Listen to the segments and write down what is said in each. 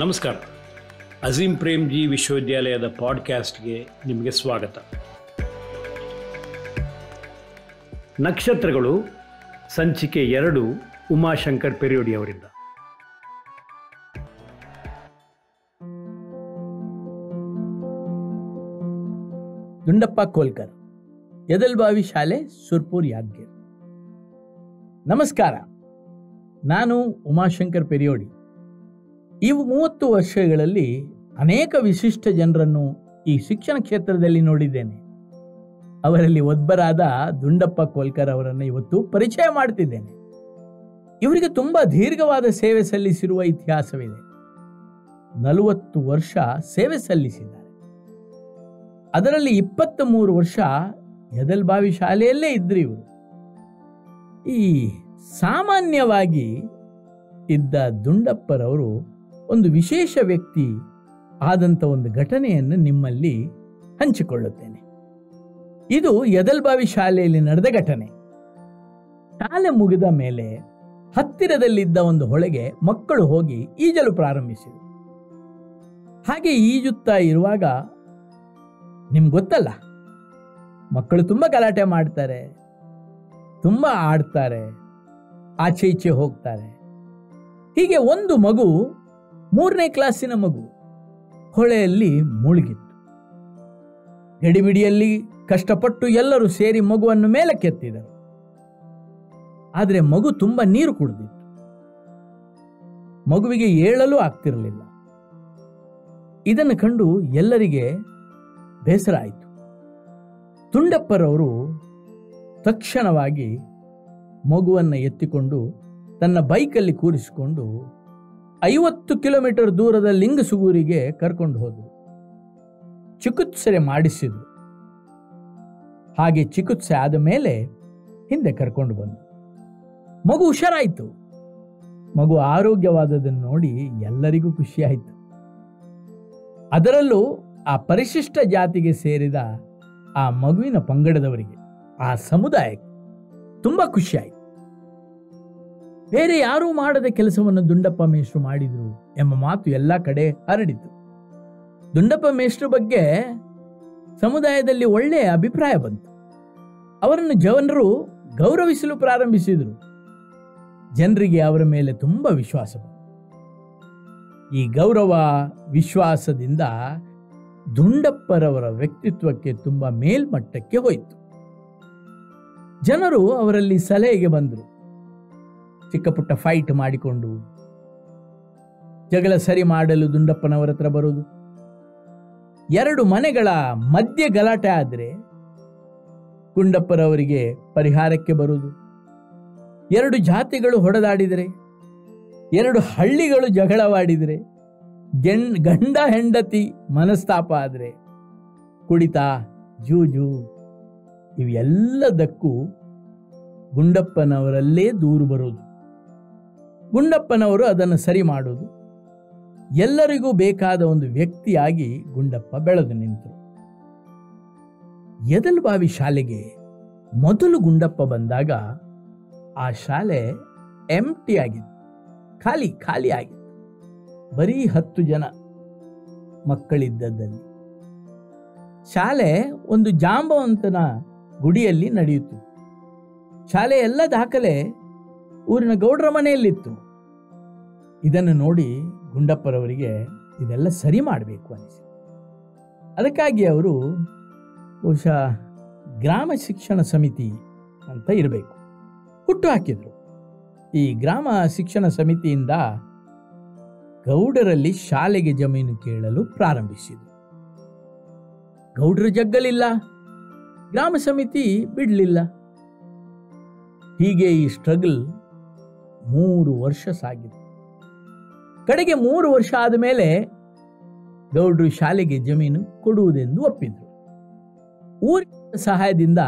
ನಮಸ್ಕಾರ. ಅಜೀಂ ಪ್ರೇಮ್ಜಿ ವಿಶ್ವವಿದ್ಯಾಲಯದ ಪಾಡ್ಕ್ಯಾಸ್ಟ್ಗೆ ನಿಮಗೆ ಸ್ವಾಗತ. ನಕ್ಷತ್ರಗಳು ಸಂಚಿಕೆ 2 ಉಮಾಶಂಕರ್ ಪೆರಿಯೋಡಿ ಅವರಿಂದ. ದುಂಡಪ್ಪ ಕೋಲ್ಕರ್, ಯದಲ್ಬಾವಿ ಶಾಲೆ, ಸುರ್ಪುರ್, ಯಾದಗಿರಿ. ನಮಸ್ಕಾರ. ನಾನು ಉಮಾಶಂಕರ್ ಪೆರಿಯೋಡಿ. ಈ 30 ವರ್ಷಗಳಲ್ಲಿ ಅನೇಕ ವಿಶಿಷ್ಟ ಜನರನ್ನು ಈ ಶಿಕ್ಷಣ ಕ್ಷೇತ್ರದಲ್ಲಿ ನೋಡಿದ್ದೇನೆ. ಅವರಲ್ಲಿ ಒಬ್ಬರಾದ ದುಂಡಪ್ಪ ಕೋಲ್ಕರ್ ಅವರನ್ನು ಇವತ್ತು ಪರಿಚಯ ಮಾಡ್ತಿದ್ದೇನೆ. ಇವರಿಗೆ ತುಂಬ ದೀರ್ಘವಾದ ಸೇವೆ ಸಲ್ಲಿಸಿರುವ ಇತಿಹಾಸವಿದೆ. 40 ವರ್ಷ ಸೇವೆ ಸಲ್ಲಿಸಿದ್ದಾರೆ. ಅದರಲ್ಲಿ 23 ವರ್ಷ ಯದಲ್ಬಾವಿ ಶಾಲೆಯಲ್ಲೇ ಇದ್ರು ಇವರು. ಈ ಸಾಮಾನ್ಯವಾಗಿ ಇದ್ದ ದುಂಡಪ್ಪರವರು ಒಂದು ವಿಶೇಷ ವ್ಯಕ್ತಿ ಆದಂಥ ಒಂದು ಘಟನೆಯನ್ನು ನಿಮ್ಮಲ್ಲಿ ಹಂಚಿಕೊಳ್ಳುತ್ತೇನೆ. ಇದು ಯದಲ್ಬಾವಿ ಶಾಲೆಯಲ್ಲಿ ನಡೆದ ಘಟನೆ. ಶಾಲೆ ಮುಗಿದ ಮೇಲೆ ಹತ್ತಿರದಲ್ಲಿದ್ದ ಒಂದು ಹೊಳೆಗೆ ಮಕ್ಕಳು ಹೋಗಿ ಈಜಲು ಪ್ರಾರಂಭಿಸಿದರು. ಹಾಗೆ ಈಜುತ್ತಾ ಇರುವಾಗ ನಿಮ್ಗೆ ಗೊತ್ತಲ್ಲ, ಮಕ್ಕಳು ತುಂಬ ಗಲಾಟೆ ಮಾಡ್ತಾರೆ, ತುಂಬ ಆಡ್ತಾರೆ, ಆಚೆ ಈಚೆ ಹೋಗ್ತಾರೆ. ಹೀಗೆ ಒಂದು ಮಗು, 3ನೇ ಕ್ಲಾಸಿನ ಮಗು, ಹೊಳೆಯಲ್ಲಿ ಮುಳುಗಿತ್ತು. ಗಡಿಬಿಡಿಯಲ್ಲಿ ಕಷ್ಟಪಟ್ಟು ಎಲ್ಲರೂ ಸೇರಿ ಮಗುವನ್ನು ಮೇಲಕ್ಕೆತ್ತಿದರು. ಆದರೆ ಮಗು ತುಂಬ ನೀರು ಕುಡಿದಿತ್ತು. ಮಗುವಿಗೆ ಏಳಲು ಆಗ್ತಿರಲಿಲ್ಲ. ಇದನ್ನು ಕಂಡು ಎಲ್ಲರಿಗೆ ಬೇಸರ ಆಯಿತು. ದುಂಡಪ್ಪರವರು ತಕ್ಷಣವಾಗಿ ಮಗುವನ್ನು ಎತ್ತಿಕೊಂಡು ತನ್ನ ಬೈಕಲ್ಲಿ ಕೂರಿಸಿಕೊಂಡು 50 ಕಿಲೋಮೀಟರ್ ದೂರದ ಲಿಂಗಸುಗೂರಿಗೆ ಕರ್ಕೊಂಡು ಹೋದರು. ಚಿಕಿತ್ಸೆ ಮಾಡಿಸಿದ್ರು. ಹಾಗೆ ಚಿಕಿತ್ಸೆ ಆದ ಮೇಲೆ ಹಿಂದೆ ಕರ್ಕೊಂಡು ಬಂದರು. ಮಗು ಹುಷಾರಾಯಿತು. ಮಗು ಆರೋಗ್ಯವಾದದನ್ನು ನೋಡಿ ಎಲ್ಲರಿಗೂ ಖುಷಿಯಾಯಿತು. ಅದರಲ್ಲೂ ಆ ಪರಿಶಿಷ್ಟ ಜಾತಿಗೆ ಸೇರಿದ ಆ ಮಗುವಿನ ಪಂಗಡದವರಿಗೆ, ಆ ಸಮುದಾಯಕ್ಕೆ ತುಂಬ ಖುಷಿಯಾಯಿತು. ಬೇರೆ ಯಾರೂ ಮಾಡದ ಕೆಲಸವನ್ನು ದುಂಡಪ್ಪ ಮೇಷ್ಟ್ರು ಮಾಡಿದ್ರು ಎಂಬ ಮಾತು ಎಲ್ಲ ಕಡೆ ಹರಡಿತು. ದುಂಡಪ್ಪ ಮೇಷ್ಟ್ರ ಬಗ್ಗೆ ಸಮುದಾಯದಲ್ಲಿ ಒಳ್ಳೆಯ ಅಭಿಪ್ರಾಯ ಬಂತು. ಅವರನ್ನು ಜನರು ಗೌರವಿಸಲು ಪ್ರಾರಂಭಿಸಿದರು. ಜನರಿಗೆ ಅವರ ಮೇಲೆ ತುಂಬ ವಿಶ್ವಾಸ ಬಂತು. ಈ ಗೌರವ ವಿಶ್ವಾಸದಿಂದ ದುಂಡಪ್ಪರವರ ವ್ಯಕ್ತಿತ್ವಕ್ಕೆ ತುಂಬ ಮೇಲ್ಮಟ್ಟಕ್ಕೆ ಹೋಯಿತು. ಜನರು ಅವರಲ್ಲಿ ಸಲಹೆಗೆ ಬಂದರು. ಚಿಕ್ಕ ಪುಟ್ಟ ಫೈಟ್ ಮಾಡಿಕೊಂಡು ಜಗಳ ಸರಿ ಮಾಡಲು ದುಂಡಪ್ಪನವರ ಹತ್ರ ಬರೋದು. 2 ಮನೆಗಳ ಮಧ್ಯೆ ಗಲಾಟೆ ಆದರೆ ಗುಂಡಪ್ಪರವರಿಗೆ ಪರಿಹಾರಕ್ಕೆ ಬರುವುದು. 2 ಜಾತಿಗಳು ಹೊಡೆದಾಡಿದರೆ, 2 ಹಳ್ಳಿಗಳು ಜಗಳವಾಡಿದರೆ, ಗಂಡ ಹೆಂಡತಿ ಮನಸ್ತಾಪ ಆದರೆ, ಕುಡಿತ, ಜೂಜು, ಇವೆಲ್ಲದಕ್ಕೂ ಗುಂಡಪ್ಪನವರಲ್ಲೇ ದೂರು ಬರೋದು. ಗುಂಡಪ್ಪನವರು ಅದನ್ನು ಸರಿ ಮಾಡೋದು. ಎಲ್ಲರಿಗೂ ಬೇಕಾದ ಒಂದು ವ್ಯಕ್ತಿಯಾಗಿ ಗುಂಡಪ್ಪ ಬೆಳೆದು ನಿಂತರು. ಯದಲ್ಬಾವಿ ಶಾಲೆಗೆ ಮೊದಲು ಗುಂಡಪ್ಪ ಬಂದಾಗ ಆ ಶಾಲೆ ಎಂಪ್ಟಿ ಆಗಿತ್ತು, ಖಾಲಿ ಆಗಿತ್ತು. ಬರೀ 10 ಜನ ಮಕ್ಕಳಿದ್ದದ್ದಲ್ಲಿ. ಶಾಲೆ ಒಂದು ಜಾಂಬವಂತನ ಗುಡಿಯಲ್ಲಿ ನಡೆಯಿತು. ಶಾಲೆ ಎಲ್ಲ ದಾಖಲೆ ಊರಿನ ಗೌಡ್ರ ಮನೆಯಲ್ಲಿತ್ತು. ಇದನ್ನು ನೋಡಿ ಗುಂಡಪ್ಪರವರಿಗೆ ಇದೆಲ್ಲ ಸರಿ ಮಾಡಬೇಕು ಅನಿಸಿತು. ಅದಕ್ಕಾಗಿ ಅವರು ಬಹುಶಃ ಗ್ರಾಮ ಶಿಕ್ಷಣ ಸಮಿತಿ ಅಂತ ಇರಬೇಕು ಹುಟ್ಟು ಹಾಕಿದರು. ಈ ಗ್ರಾಮ ಶಿಕ್ಷಣ ಸಮಿತಿಯಿಂದ ಗೌಡರಲ್ಲಿ ಶಾಲೆಗೆ ಜಮೀನು ಕೇಳಲು ಪ್ರಾರಂಭಿಸಿದರು. ಗೌಡರು ಜಗ್ಗಲಿಲ್ಲ, ಗ್ರಾಮ ಸಮಿತಿ ಬಿಡಲಿಲ್ಲ. ಹೀಗೆ ಈ ಸ್ಟ್ರಗಲ್ 3 ವರ್ಷ ಸಾಗಿತು. ಕಡೆಗೆ 3 ವರ್ಷ ಆದ ಮೇಲೆ ಗೌಡ್ರು ಶಾಲೆಗೆ ಜಮೀನು ಕೊಡುವುದೆಂದು ಒಪ್ಪಿದ್ರು. ಊರಿನ ಸಹಾಯದಿಂದ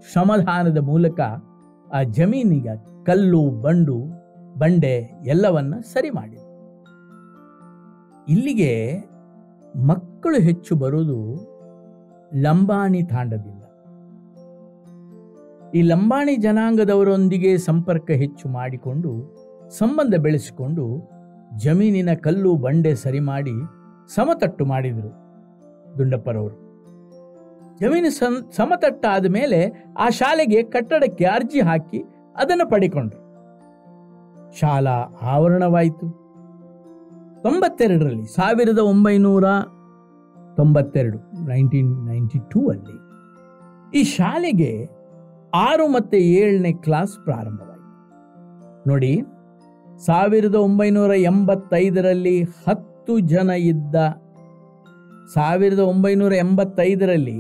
ಶ್ರಮದಾನದ ಮೂಲಕ ಆ ಜಮೀನಿಗೆ ಕಲ್ಲು, ಬಂಡೆ ಎಲ್ಲವನ್ನ ಸರಿ ಮಾಡಿದ್ರು. ಇಲ್ಲಿಗೆ ಮಕ್ಕಳು ಹೆಚ್ಚು ಬರುವುದು ಲಂಬಾಣಿ ತಾಂಡದಿಂದ. ಈ ಲಂಬಾಣಿ ಜನಾಂಗದವರೊಂದಿಗೆ ಸಂಪರ್ಕ ಹೆಚ್ಚು ಮಾಡಿಕೊಂಡು ಸಂಬಂಧ ಬೆಳೆಸಿಕೊಂಡು ಜಮೀನಿನ ಕಲ್ಲು ಬಂಡೆ ಸರಿ ಮಾಡಿ ಸಮತಟ್ಟು ಮಾಡಿದರು ದುಂಡಪ್ಪರವರು. ಜಮೀನು ಸಮತಟ್ಟಾದ ಮೇಲೆ ಆ ಶಾಲೆಗೆ ಕಟ್ಟಡಕ್ಕೆ ಅರ್ಜಿ ಹಾಕಿ ಅದನ್ನು ಪಡೆಕೊಂಡ್ರು. ಶಾಲಾ ಆವರಣವಾಯಿತು. 92ರಲ್ಲಿ 1992 ಅಲ್ಲಿ ಈ ಶಾಲೆಗೆ 6 ಮತ್ತು 7ನೇ ಕ್ಲಾಸ್ ಪ್ರಾರಂಭವಾಯಿತು. ನೋಡಿ, 1985ರಲ್ಲಿ 10 ಜನ ಇದ್ದ 1985ರಲ್ಲಿ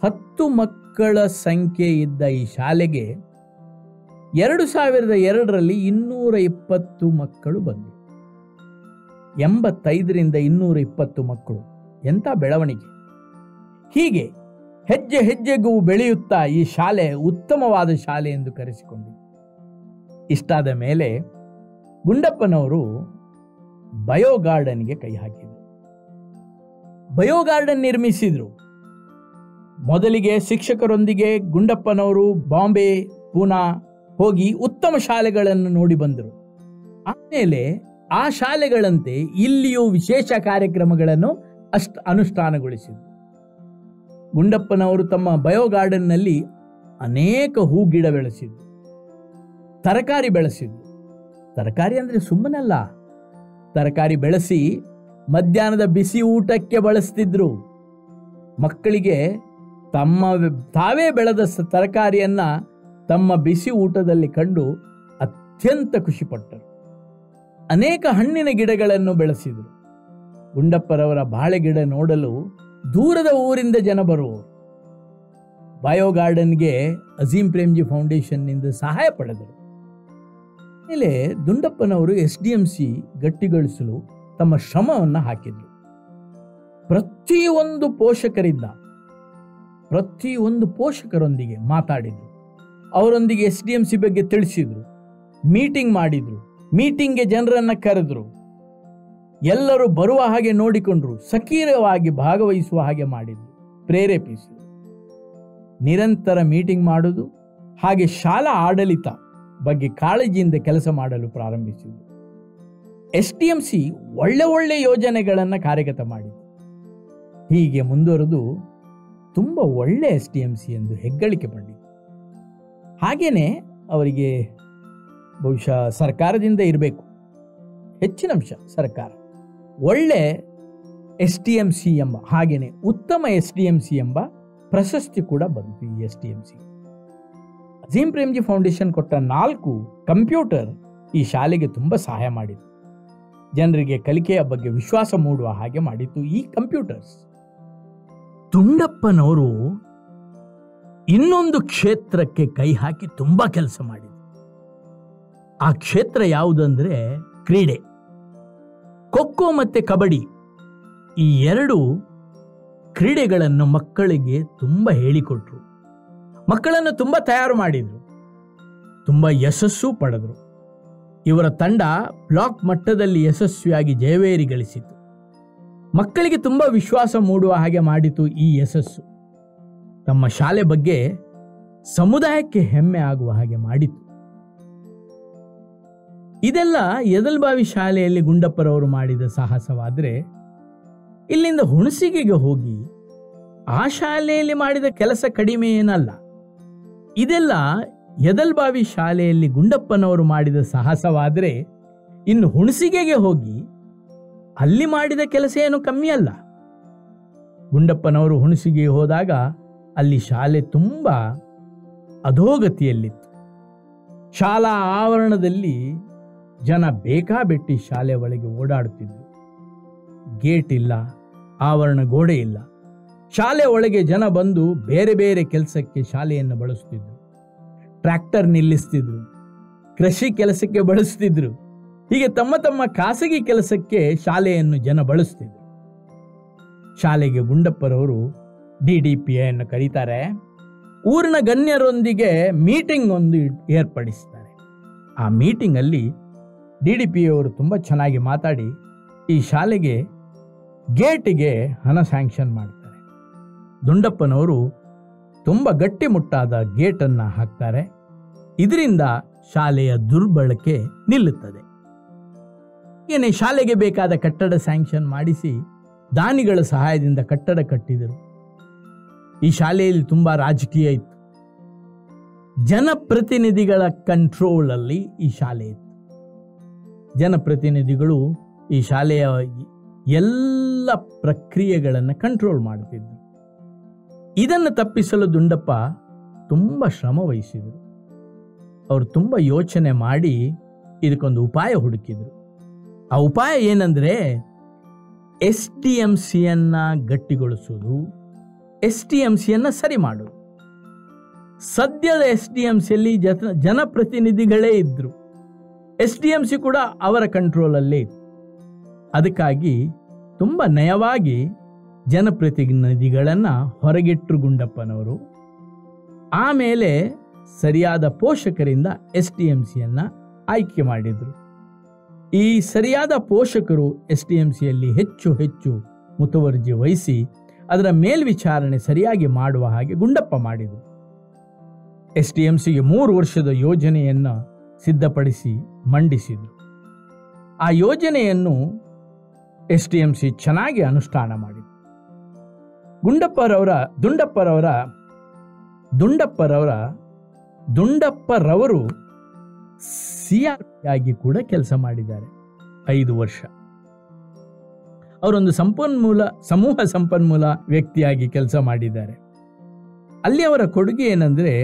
10 ಮಕ್ಕಳ ಸಂಖ್ಯೆ ಇದ್ದ ಈ ಶಾಲೆಗೆ 2002ರಲ್ಲಿ 220 ಮಕ್ಕಳು ಬಂದರು. 85ರಿಂದ 220 ಮಕ್ಕಳು, ಎಂಥ ಬೆಳವಣಿಗೆ! ಹೀಗೆ ಹೆಜ್ಜೆ ಹೆಜ್ಜೆಗೂ ಬೆಳೆಯುತ್ತಾ ಈ ಶಾಲೆ ಉತ್ತಮವಾದ ಶಾಲೆ ಎಂದು ಕರೆಸಿಕೊಂಡಿತು. ಇಷ್ಟಾದ ಮೇಲೆ ಗುಂಡಪ್ಪನವರು ಬಯೋಗಾರ್ಡನ್ಗೆ ಕೈ ಹಾಕಿದರು. ಬಯೋಗಾರ್ಡನ್ ನಿರ್ಮಿಸಿದರು. ಮೊದಲಿಗೆ ಶಿಕ್ಷಕರೊಂದಿಗೆ ಗುಂಡಪ್ಪನವರು ಬಾಂಬೆ, ಪೂನಾ ಹೋಗಿ ಉತ್ತಮ ಶಾಲೆಗಳನ್ನು ನೋಡಿ ಬಂದರು. ಆಮೇಲೆ ಆ ಶಾಲೆಗಳಂತೆ ಇಲ್ಲಿಯೂ ವಿಶೇಷ ಕಾರ್ಯಕ್ರಮಗಳನ್ನು ಅನುಷ್ಠಾನಗೊಳಿಸಿದರು. ಗುಂಡಪ್ಪನವರು ತಮ್ಮ ಬಯೋಗಾರ್ಡನ್ನಲ್ಲಿ ಅನೇಕ ಹೂ ಗಿಡ ಬೆಳೆಸಿದರು, ತರಕಾರಿ ಬೆಳೆಸಿದರು. ತರಕಾರಿ ಅಂದರೆ ಸುಮ್ಮನಲ್ಲ, ತರಕಾರಿ ಬೆಳೆಸಿ ಮಧ್ಯಾಹ್ನದ ಬಿಸಿ ಊಟಕ್ಕೆ ಬಳಸ್ತಿದ್ರು. ಮಕ್ಕಳಿಗೆ ತಾವೇ ಬೆಳೆದ ತರಕಾರಿಯನ್ನ ತಮ್ಮ ಬಿಸಿ ಊಟದಲ್ಲಿ ಕಂಡು ಅತ್ಯಂತ ಖುಷಿಪಟ್ಟರು. ಅನೇಕ ಹಣ್ಣಿನ ಗಿಡಗಳನ್ನು ಬೆಳೆಸಿದರು. ಗುಂಡಪ್ಪರವರ ಬಾಳೆ ಗಿಡ ನೋಡಲು ದೂರದ ಊರಿಂದ ಜನ ಬರುವರು. ಬಯೋಗಾರ್ಡನ್ಗೆ ಅಜೀಂ ಪ್ರೇಮ್ಜಿ ಫೌಂಡೇಶನ್ನಿಂದ ಸಹಾಯ ಪಡೆದರು. ಮೇಲೆ ದುಂಡಪ್ಪನವರು SDMC ಗಟ್ಟಿಗೊಳಿಸಲು ತಮ್ಮ ಶ್ರಮವನ್ನು ಹಾಕಿದರು. ಪ್ರತಿಯೊಂದು ಪೋಷಕರೊಂದಿಗೆ ಮಾತಾಡಿದರು. ಅವರೊಂದಿಗೆ SDMC ಬಗ್ಗೆ ತಿಳಿಸಿದರು. ಮೀಟಿಂಗ್ ಮಾಡಿದರು. ಮೀಟಿಂಗ್ಗೆ ಜನರನ್ನು ಕರೆದರು. ಎಲ್ಲರೂ ಬರುವ ಹಾಗೆ ನೋಡಿಕೊಂಡ್ರು. ಸಕ್ರಿಯವಾಗಿ ಭಾಗವಹಿಸುವ ಹಾಗೆ ಮಾಡಿದರು, ಪ್ರೇರೇಪಿಸಿದರು. ನಿರಂತರ ಮೀಟಿಂಗ್ ಮಾಡುವುದು, ಹಾಗೆ ಶಾಲಾ ಆಡಳಿತ ಬಗ್ಗೆ ಕಾಳಜಿಯಿಂದ ಕೆಲಸ ಮಾಡಲು ಪ್ರಾರಂಭಿಸಿದರು. SDMC ಒಳ್ಳೆ ಯೋಜನೆಗಳನ್ನು ಕಾರ್ಯಗತ ಮಾಡಿತು. ಹೀಗೆ ಮುಂದುವರೆದು ತುಂಬ ಒಳ್ಳೆ SDMC ಎಂದು ಹೆಗ್ಗಳಿಕೆ ಪಡೆಯಿತು. ಹಾಗೇನೆ ಅವರಿಗೆ ಬಹುಶಃ ಸರ್ಕಾರದಿಂದ ಇರಬೇಕು ಹೆಚ್ಚಿನ ಅಂಶ, ಸರ್ಕಾರ ಒಳ್ಳೆ SDMC ಎಂಬ, ಹಾಗೇನೆ ಉತ್ತಮ SDMC ಎಂಬ ಪ್ರಶಸ್ತಿ ಕೂಡ ಬಂತು ಈ SDMC. ಅಜೀಂ ಪ್ರೇಮ್ಜಿ ಫೌಂಡೇಶನ್ ಕೊಟ್ಟ 4 ಕಂಪ್ಯೂಟರ್ ಈ ಶಾಲೆಗೆ ತುಂಬ ಸಹಾಯ ಮಾಡಿತು. ಜನರಿಗೆ ಕಲಿಕೆಯ ಬಗ್ಗೆ ವಿಶ್ವಾಸ ಮೂಡುವ ಹಾಗೆ ಮಾಡಿತು ಈ ಕಂಪ್ಯೂಟರ್ಸ್. ದುಂಡಪ್ಪನವರು ಇನ್ನೊಂದು ಕ್ಷೇತ್ರಕ್ಕೆ ಕೈ ಹಾಕಿ ತುಂಬ ಕೆಲಸ ಮಾಡಿದರು. ಆ ಕ್ಷೇತ್ರ ಯಾವುದಂದ್ರೆ ಕ್ರೀಡೆ. ಖೋಖೋ ಮತ್ತು ಕಬಡ್ಡಿ ಈ 2 ಕ್ರೀಡೆಗಳನ್ನು ಮಕ್ಕಳಿಗೆ ತುಂಬ ಹೇಳಿಕೊಟ್ರು. ಮಕ್ಕಳನ್ನು ತುಂಬ ತಯಾರು ಮಾಡಿದರು. ತುಂಬ ಯಶಸ್ಸು ಪಡೆದರು. ಇವರ ತಂಡ ಬ್ಲಾಕ್ ಮಟ್ಟದಲ್ಲಿ ಯಶಸ್ವಿಯಾಗಿ ಜಯವೇರಿ ಗಳಿಸಿತು. ಮಕ್ಕಳಿಗೆ ತುಂಬ ವಿಶ್ವಾಸ ಮೂಡುವ ಹಾಗೆ ಮಾಡಿತು ಈ ಯಶಸ್ಸು. ತಮ್ಮ ಶಾಲೆ ಬಗ್ಗೆ ಸಮುದಾಯಕ್ಕೆ ಹೆಮ್ಮೆ ಆಗುವ ಹಾಗೆ ಮಾಡಿತು. ಇದೆಲ್ಲ ಯದಲ್ಬಾವಿ ಶಾಲೆಯಲ್ಲಿ ಗುಂಡಪ್ಪರವರು ಮಾಡಿದ ಸಾಹಸವಾದರೆ, ಇಲ್ಲಿಂದ ಹುಣಸಿಗೆಗೆ ಹೋಗಿ ಆ ಶಾಲೆಯಲ್ಲಿ ಮಾಡಿದ ಕೆಲಸ ಕಡಿಮೆ ಏನಲ್ಲ. ಇದೆಲ್ಲ ಯದಲ್ಬಾವಿ ಶಾಲೆಯಲ್ಲಿ ಗುಂಡಪ್ಪನವರು ಮಾಡಿದ ಸಾಹಸವಾದರೆ, ಇನ್ನು ಹುಣಸಿಗೆಗೆ ಹೋಗಿ ಅಲ್ಲಿ ಮಾಡಿದ ಕೆಲಸ ಏನು ಕಮ್ಮಿ ಅಲ್ಲ. ಗುಂಡಪ್ಪನವರು ಹುಣಸಿಗೆಗೆ ಹೋದಾಗ ಅಲ್ಲಿ ಶಾಲೆ ತುಂಬ ಅಧೋಗತಿಯಲ್ಲಿತ್ತು. ಶಾಲಾ ಆವರಣದಲ್ಲಿ ಜನ ಬೇಕಾಬಿಟ್ಟಿ ಶಾಲೆ ಒಳಗೆ ಓಡಾಡುತ್ತಿದ್ದರು. ಗೇಟ್ ಇಲ್ಲ, ಆವರಣ ಗೋಡೆ ಇಲ್ಲ. ಶಾಲೆ ಒಳಗೆ ಜನ ಬಂದು ಬೇರೆ ಬೇರೆ ಕೆಲಸಕ್ಕೆ ಶಾಲೆಯನ್ನು ಬಳಸ್ತಿದ್ರು. ಟ್ರ್ಯಾಕ್ಟರ್ ನಿಲ್ಲಿಸ್ತಿದ್ರು, ಕೃಷಿ ಕೆಲಸಕ್ಕೆ ಬಳಸ್ತಿದ್ರು. ಹೀಗೆ ತಮ್ಮ ತಮ್ಮ ಖಾಸಗಿ ಕೆಲಸಕ್ಕೆ ಶಾಲೆಯನ್ನು ಜನ ಬಳಸ್ತಿದ್ರು. ಶಾಲೆಗೆ ಗುಂಡಪ್ಪರವರು DDPIಯನ್ನು ಕರೀತಾರೆ. ಊರಿನ ಗಣ್ಯರೊಂದಿಗೆ ಮೀಟಿಂಗ್ ಒಂದು ಏರ್ಪಡಿಸ್ತಾರೆ. ಆ ಮೀಟಿಂಗಲ್ಲಿ DDPIಯವರು ತುಂಬ ಚೆನ್ನಾಗಿ ಮಾತಾಡಿ ಈ ಶಾಲೆಗೆ ಗೇಟಿಗೆ ಹಣ ಸ್ಯಾಂಕ್ಷನ್ ಮಾಡ್ತಾರೆ. ದುಂಡಪ್ಪನವರು ತುಂಬ ಗಟ್ಟಿಮುಟ್ಟಾದ ಗೇಟನ್ನು ಹಾಕ್ತಾರೆ. ಇದರಿಂದ ಶಾಲೆಯ ದುರ್ಬಳಕೆ ನಿಲ್ಲುತ್ತದೆ. ಏನೇ ಶಾಲೆಗೆ ಬೇಕಾದ ಕಟ್ಟಡ ಸ್ಯಾಂಕ್ಷನ್ ಮಾಡಿಸಿ ದಾನಿಗಳ ಸಹಾಯದಿಂದ ಕಟ್ಟಡ ಕಟ್ಟಿದರು. ಈ ಶಾಲೆಯಲ್ಲಿ ತುಂಬಾ ರಾಜಕೀಯ ಇತ್ತು. ಜನಪ್ರತಿನಿಧಿಗಳ ಕಂಟ್ರೋಲ್ ಅಲ್ಲಿ ಈ ಶಾಲೆ ಇತ್ತು. ಜನಪ್ರತಿನಿಧಿಗಳು ಈ ಶಾಲೆಯ ಎಲ್ಲ ಪ್ರಕ್ರಿಯೆಗಳನ್ನು ಕಂಟ್ರೋಲ್ ಮಾಡ್ತಿದ್ರು. ಇದನ್ನು ತಪ್ಪಿಸಲು ದುಂಡಪ್ಪ ತುಂಬ ಶ್ರಮ ವಹಿಸಿದರು. ಅವರು ತುಂಬ ಯೋಚನೆ ಮಾಡಿ ಇದಕ್ಕೊಂದು ಉಪಾಯ ಹುಡುಕಿದರು. ಆ ಉಪಾಯ ಏನಂದರೆ SDMCಯನ್ನ ಗಟ್ಟಿಗೊಳಿಸೋದು, SDMCಯನ್ನ ಸರಿ ಮಾಡೋದು. ಸದ್ಯದ SDMCಯಲ್ಲಿ ಜನಪ್ರತಿನಿಧಿಗಳೇ ಇದ್ದರು. SDMC ಕೂಡ ಅವರ ಕಂಟ್ರೋಲಲ್ಲೇ ಇತ್ತು. ಅದಕ್ಕಾಗಿ ತುಂಬ ನಯವಾಗಿ ಜನಪ್ರತಿನಿಧಿಗಳನ್ನು ಹೊರಗಿಟ್ಟರು ಗುಂಡಪ್ಪನವರು. ಆಮೇಲೆ ಸರಿಯಾದ ಪೋಷಕರಿಂದ SDMCಯನ್ನ ಆಯ್ಕೆ ಮಾಡಿದರು. ಈ ಸರಿಯಾದ ಪೋಷಕರು SDMCಯಲ್ಲಿ ಹೆಚ್ಚು ಮುತುವರ್ಜಿ ವಹಿಸಿ ಅದರ ಮೇಲ್ವಿಚಾರಣೆ ಸರಿಯಾಗಿ ಮಾಡುವ ಹಾಗೆ ಗುಂಡಪ್ಪ ಮಾಡಿದರು. SDMCಗೆ 3 ವರ್ಷದ ಯೋಜನೆಯನ್ನು ಸಿದ್ಧಪಡಿಸಿ ಮಂಡಿಸಿದರು. ಆ ಯೋಜನೆಯನ್ನು SDMC ಚೆನ್ನಾಗಿ ಅನುಷ್ಠಾನ ಮಾಡಿದರು. ದುಂಡಪ್ಪರವರು CRP ಆಗಿ ಕೂಡ ಕೆಲಸ ಮಾಡಿದ್ದಾರೆ 5 ವರ್ಷ. ಅವರೊಂದು ಸಮೂಹ ಸಂಪನ್ಮೂಲ ವ್ಯಕ್ತಿಯಾಗಿ ಕೆಲಸ ಮಾಡಿದ್ದಾರೆ. ಅಲ್ಲಿ ಅವರ ಕೊಡುಗೆ ಏನಂದ್ರೆ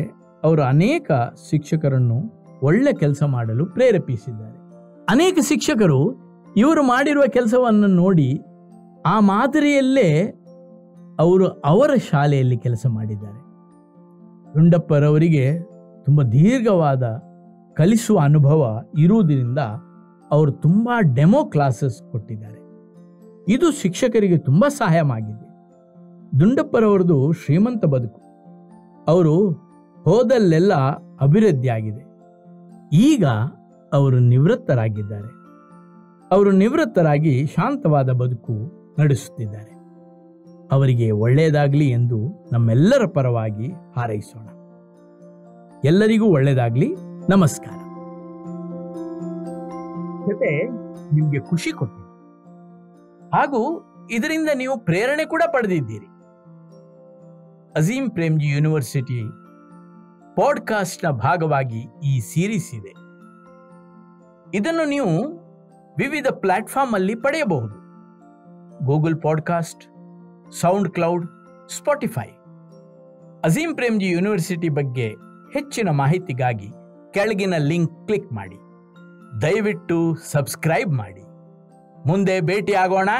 ಅವರು ಅನೇಕ ಶಿಕ್ಷಕರನ್ನು ಒಳ್ಳೆ ಕೆಲಸ ಮಾಡಲು ಪ್ರೇರೇಪಿಸಿದ್ದಾರೆ. ಅನೇಕ ಶಿಕ್ಷಕರು ಇವರು ಮಾಡಿರುವ ಕೆಲಸವನ್ನು ನೋಡಿ ಆ ಮಾದರಿಯಲ್ಲೇ ಅವರು ಅವರ ಶಾಲೆಯಲ್ಲಿ ಕೆಲಸ ಮಾಡಿದ್ದಾರೆ. ದುಂಡಪ್ಪರವರಿಗೆ ತುಂಬ ದೀರ್ಘವಾದ ಕಲಿಸುವ ಅನುಭವ ಇರುವುದರಿಂದ ಅವರು ತುಂಬ ಡೆಮೋ ಕ್ಲಾಸಸ್ ಕೊಟ್ಟಿದ್ದಾರೆ. ಇದು ಶಿಕ್ಷಕರಿಗೆ ತುಂಬ ಸಹಾಯವಾಗಿದೆ. ದುಂಡಪ್ಪರವರದು ಶ್ರೀಮಂತ ಬದುಕು. ಅವರು ಹೋದಲ್ಲೆಲ್ಲ ಅಭಿವೃದ್ಧಿಯಾಗಿದೆ. ಈಗ ಅವರು ನಿವೃತ್ತರಾಗಿದ್ದಾರೆ. ಅವರು ನಿವೃತ್ತರಾಗಿ ಶಾಂತವಾದ ಬದುಕು ನಡೆಸುತ್ತಿದ್ದಾರೆ. ಅವರಿಗೆ ಒಳ್ಳೆಯದಾಗಲಿ ಎಂದು ನಮ್ಮೆಲ್ಲರ ಪರವಾಗಿ ಹಾರೈಸೋಣ. ಎಲ್ಲರಿಗೂ ಒಳ್ಳೆಯದಾಗಲಿ. ನಮಸ್ಕಾರ. ಜೊತೆ ನಿಮಗೆ ಖುಷಿ ಕೊಟ್ಟಿದೆ ಹಾಗೂ ಇದರಿಂದ ನೀವು ಪ್ರೇರಣೆ ಕೂಡ ಪಡೆದಿದ್ದೀರಿ. ಅಜೀಂ ಪ್ರೇಮ್ಜಿ ಯೂನಿವರ್ಸಿಟಿ ಪಾಡ್ಕಾಸ್ಟ್ನ ಭಾಗವಾಗಿ ಈ ಸೀರೀಸ್ ಇದೆ. ಇದನ್ನು ನೀವು ವಿವಿಧ ಪ್ಲಾಟ್ಫಾರ್ಮ್ ಅಲ್ಲಿ ಪಡೆಯಬಹುದು. Google podcast, SoundCloud, Spotify. Azim Premji university ಬಗ್ಗೆ ಹೆಚ್ಚಿನ ಮಾಹಿತಿಗಾಗಿ ಕೆಳಗಿನ ಲಿಂಕ್ ಕ್ಲಿಕ್ ಮಾಡಿ. ದಯವಿಟ್ಟು ಸಬ್ಸ್ಕ್ರೈಬ್ ಮಾಡಿ. ಮುಂದೆ ಭೇಟಿಯಾಗೋಣ.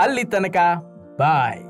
ಅಲ್ಲಿ ತನಕ ಬಾಯ್.